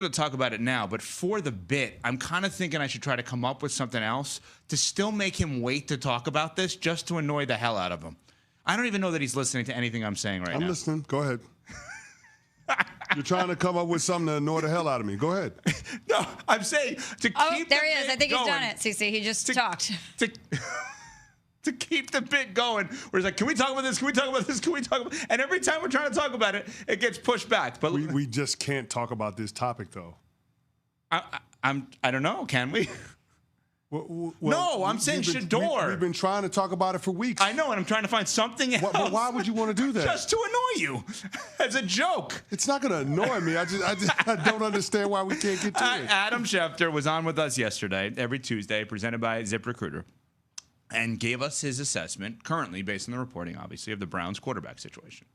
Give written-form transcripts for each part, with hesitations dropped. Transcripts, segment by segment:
to talk about it now, but for the bit, I'm kind of thinking I should try to come up with something else to still make him wait to talk about this just to annoy the hell out of him. I don't even know that he's listening to anything I'm saying right now. I'm listening. Go ahead. You're trying to come up with something to annoy the hell out of me. Go ahead. No, I'm saying to keep there he is. I think going, he's done it, CC. He just talked. To keep the bit going, where he's like, can we talk about this? Can we talk about this? Can we talk about? And every time we're trying to talk about it, it gets pushed back. But we just can't talk about this topic, though. I don't know. Can we? Well, no, I'm saying Shedeur. We've been trying to talk about it for weeks. I know, and I'm trying to find something else. But why would you want to do that? Just to annoy you, as a joke. It's not going to annoy me. I don't understand why we can't get to it. Adam Schefter was on with us yesterday, every Tuesday, presented by ZipRecruiter, and gave us his assessment, currently based on the reporting, obviously, of the Browns quarterback situation.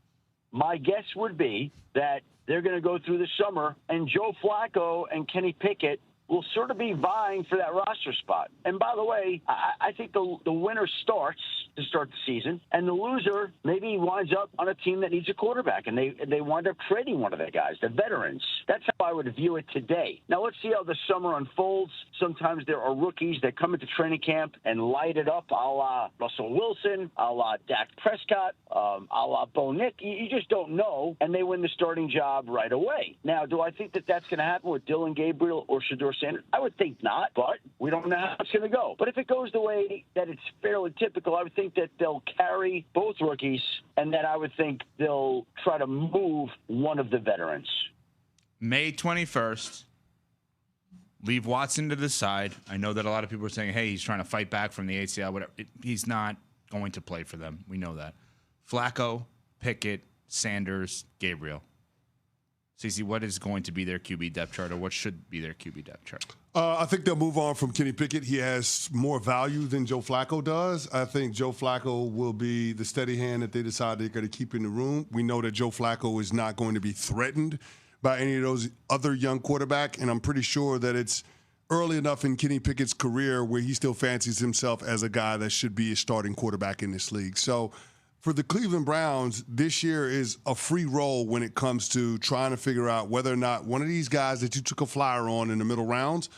My guess would be that they're going to go through the summer, and Joe Flacco and Kenny Pickett will sort of be vying for that roster spot. And by the way, I think the winner starts to start the season, and the loser maybe winds up on a team that needs a quarterback, and they wind up trading one of the guys, the veterans. That's how I would view it today. Now, let's see how the summer unfolds. Sometimes there are rookies that come into training camp and light it up, a la Russell Wilson, a la Dak Prescott, a la Bo Nick. You just don't know, and they win the starting job right away. Now, do I think that that's going to happen with Dillon Gabriel or Shedeur Sanders? I would think not, but we don't know how it's going to go. But if it goes the way that it's fairly typical, I would think that they'll carry both rookies, and that I would think they'll try to move one of the veterans. May 21st, leave Watson to the side. I know that a lot of people are saying, hey, he's trying to fight back from the ACL, whatever. He's not going to play for them. We know that. Flacco, Pickett, Sanders, Gabriel. CC, what is going to be their QB depth chart, or what should be their QB depth chart? I think they'll move on from Kenny Pickett. He has more value than Joe Flacco does. I think Joe Flacco will be the steady hand that they decide they're going to keep in the room. We know that Joe Flacco is not going to be threatened by any of those other young quarterbacks, and I'm pretty sure that it's early enough in Kenny Pickett's career where he still fancies himself as a guy that should be a starting quarterback in this league. So for the Cleveland Browns, this year is a free roll when it comes to trying to figure out whether or not one of these guys that you took a flyer on in the middle rounds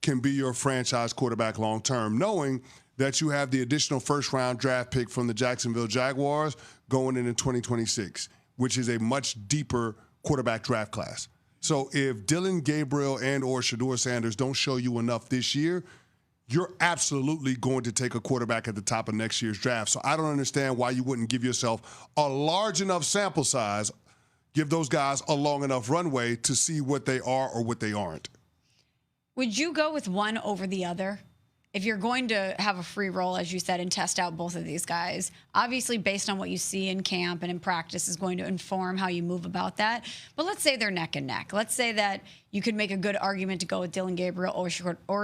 can be your franchise quarterback long term, knowing that you have the additional first-round draft pick from the Jacksonville Jaguars going into 2026, which is a much deeper quarterback draft class. So if Dillon Gabriel and or Shedeur Sanders don't show you enough this year, you're absolutely going to take a quarterback at the top of next year's draft. So I don't understand why you wouldn't give yourself a large enough sample size, give those guys a long enough runway to see what they are or what they aren't. Would you go with one over the other? If you're going to have a free roll, as you said, and test out both of these guys, obviously based on what you see in camp and in practice is going to inform how you move about that. But let's say they're neck and neck. Let's say that you could make a good argument to go with Dillon Gabriel or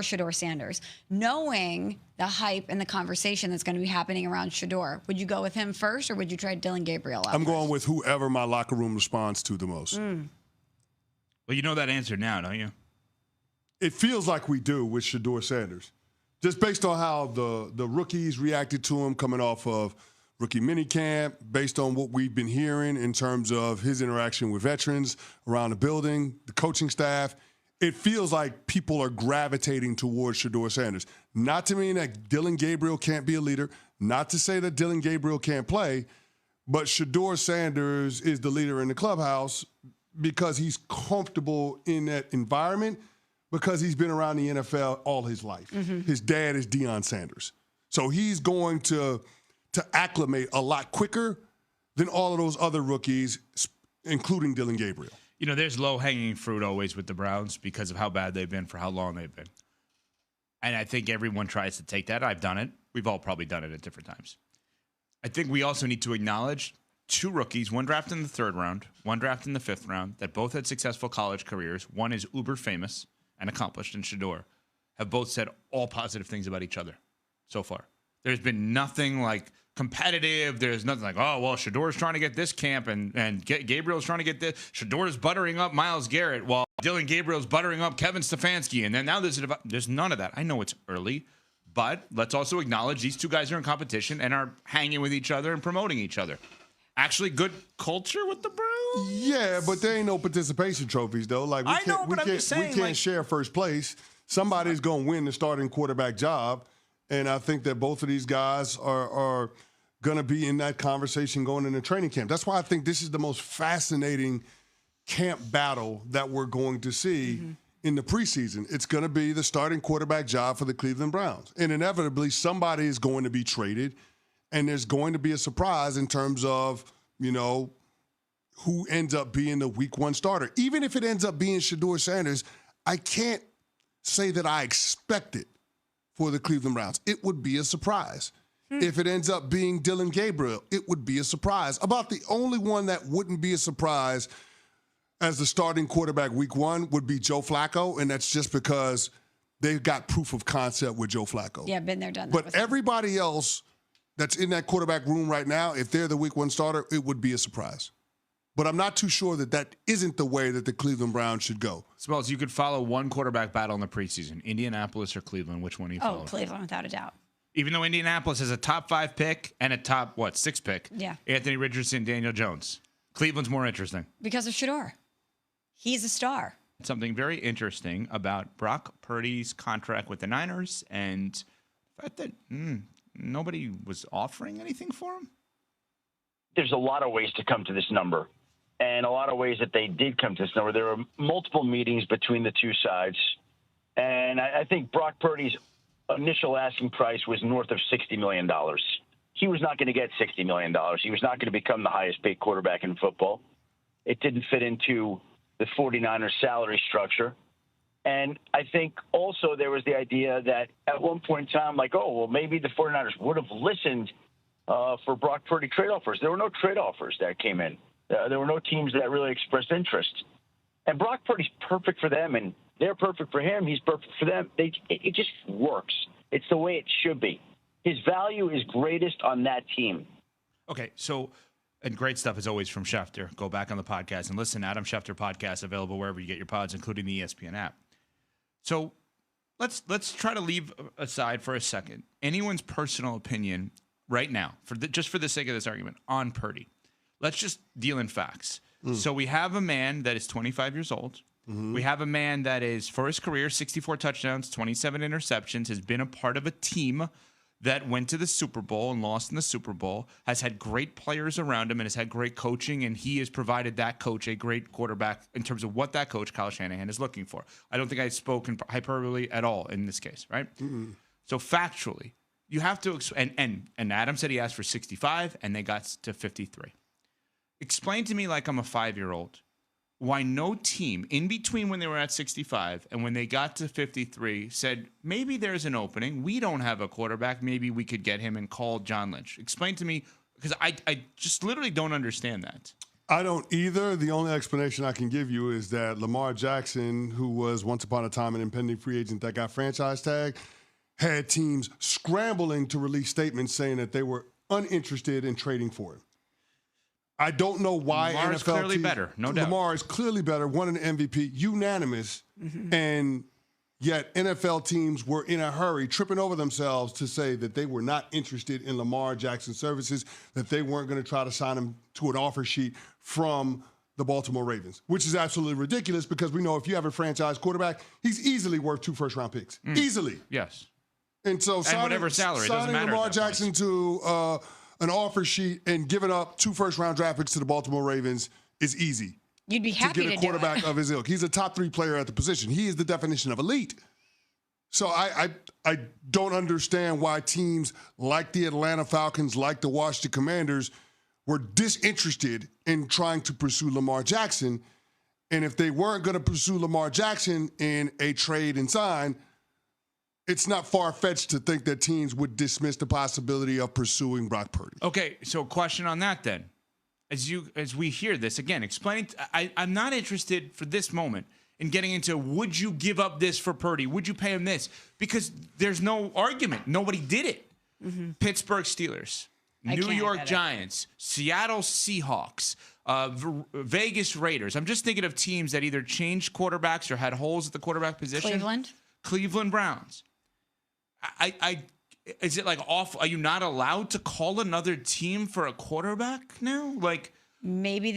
Shedeur Sanders. Knowing the hype and the conversation that's going to be happening around Shedeur, would you go with him first, or would you try Dillon Gabriel out I'm first? going with whoever my locker room responds to the most. Well, you know that answer now, don't you? It feels like we do with Shedeur Sanders. Just based on how the rookies reacted to him coming off of rookie minicamp, based on what we've been hearing in terms of his interaction with veterans around the building, the coaching staff, it feels like people are gravitating towards Shedeur Sanders. Not to mean that Dillon Gabriel can't be a leader, not to say that Dillon Gabriel can't play, but Shedeur Sanders is the leader in the clubhouse because he's comfortable in that environment, because he's been around the NFL all his life. Mm-hmm. His dad is Deion Sanders. So he's going to acclimate a lot quicker than all of those other rookies, including Dillon Gabriel. You know, there's low-hanging fruit always with the Browns because of how bad they've been for how long they've been. And I think everyone tries to take that. I've done it. We've all probably done it at different times. I think we also need to acknowledge two rookies, one drafted in the 3rd round, one drafted in the 5th round, that both had successful college careers. One is uber famous and accomplished, and Shedeur have both said all positive things about each other so far. There's been nothing like competitive. There's nothing like, oh, well, Shedeur's trying to get this camp and Gabriel's trying to get this. Shedeur's buttering up Myles Garrett while Dillon Gabriel's buttering up Kevin Stefanski. And then now there's none of that. I know it's early, but let's also acknowledge these two guys are in competition and are hanging with each other and promoting each other. actually good culture with the Browns. Yeah, but there ain't no participation trophies, though. Like I'm just saying, we can't share first place. Somebody's going to win the starting quarterback job, and I think that both of these guys are going to be in that conversation going into training camp. That's why I think this is the most fascinating camp battle that we're going to see in the preseason. It's going to be the starting quarterback job for the Cleveland Browns. And inevitably, somebody is going to be traded, and there's going to be a surprise in terms of, who ends up being the week 1 starter. Even if it ends up being Shedeur Sanders, I can't say that I expect it for the Cleveland Browns. It would be a surprise. If it ends up being Dylan Gabriel, it would be a surprise. About the only one that wouldn't be a surprise as the starting quarterback week 1 would be Joe Flacco, and that's just because they've got proof of concept with Joe Flacco. Yeah, been there, done that. But everybody else that's in that quarterback room right now, if they're the week 1 starter, it would be a surprise. But I'm not too sure that isn't the way that the Cleveland Browns should go. Smells, you could follow one quarterback battle in the preseason, Indianapolis or Cleveland. Which one do you follow? Oh, Cleveland, without a doubt. Even though Indianapolis has a top 5 pick and a top, 6 pick. Yeah. Anthony Richardson, Daniel Jones. Cleveland's more interesting. Because of Shedeur. He's a star. Something very interesting about Brock Purdy's contract with the Niners and the fact that nobody was offering anything for him. There's a lot of ways to come to this number, and a lot of ways that they did come to this number. There were multiple meetings between the two sides, and I think Brock Purdy's initial asking price was north of $60 million. He was not going to get $60 million. He was not going to become the highest paid quarterback in football. It didn't fit into the 49ers salary structure. And I think also there was the idea that at one point in time, maybe the 49ers would have listened for Brock Purdy trade offers. There were no trade offers that came in. There were no teams that really expressed interest. And Brock Purdy's perfect for them, and they're perfect for him. He's perfect for them. It just works. It's the way it should be. His value is greatest on that team. Okay, so, and great stuff as always from Schefter. Go back on the podcast and listen. Adam Schefter podcast available wherever you get your pods, including the ESPN app. So let's try to leave aside for a second anyone's personal opinion right now, just for the sake of this argument, on Purdy. Let's just deal in facts. So we have a man that is 25 years old. We have a man that is, for his career, 64 touchdowns, 27 interceptions, has been a part of a team that went to the Super Bowl and lost in the Super Bowl, has had great players around him and has had great coaching, and he has provided that coach a great quarterback in terms of what that coach, Kyle Shanahan, is looking for. I don't think I spoke in hyperbole at all in this case, right? So factually, you have to, and Adam said he asked for 65, and they got to 53. Explain to me, like I'm a 5-year-old, why no team in between when they were at 65 and when they got to 53 said, maybe there's an opening. We don't have a quarterback. Maybe we could get him and call John Lynch. Explain to me, because I just literally don't understand that. I don't either. The only explanation I can give you is that Lamar Jackson, who was once upon a time an impending free agent that got franchise tag, had teams scrambling to release statements saying that they were uninterested in trading for him. I don't know why Lamar is NFL clearly teams, better, no doubt. Lamar is clearly better, won an MVP, unanimous, and yet NFL teams were in a hurry, tripping over themselves to say that they were not interested in Lamar Jackson's services, that they weren't going to try to sign him to an offer sheet from the Baltimore Ravens, which is absolutely ridiculous because we know if you have a franchise quarterback, he's easily worth 2 first-round picks. Easily. Yes. And so whatever salary, it doesn't matter. Lamar Jackson to an offer sheet and giving up 2 first-round draft picks to the Baltimore Ravens is easy. You'd be happy to get a quarterback of his ilk. He's a top 3 player at the position. He is the definition of elite. So I don't understand why teams like the Atlanta Falcons, like the Washington Commanders, were disinterested in trying to pursue Lamar Jackson. And if they weren't going to pursue Lamar Jackson in a trade and sign, it's not far-fetched to think that teams would dismiss the possibility of pursuing Brock Purdy. Okay, so question on that then. As we hear this, again, explain. I'm not interested for this moment in getting into would you give up this for Purdy? Would you pay him this? Because there's no argument. Nobody did it. Pittsburgh Steelers, New York Giants, Seattle Seahawks, Vegas Raiders. I'm just thinking of teams that either changed quarterbacks or had holes at the quarterback position. Cleveland. Cleveland Browns. is it like off? Are you not allowed to call another team for a quarterback now? Like maybe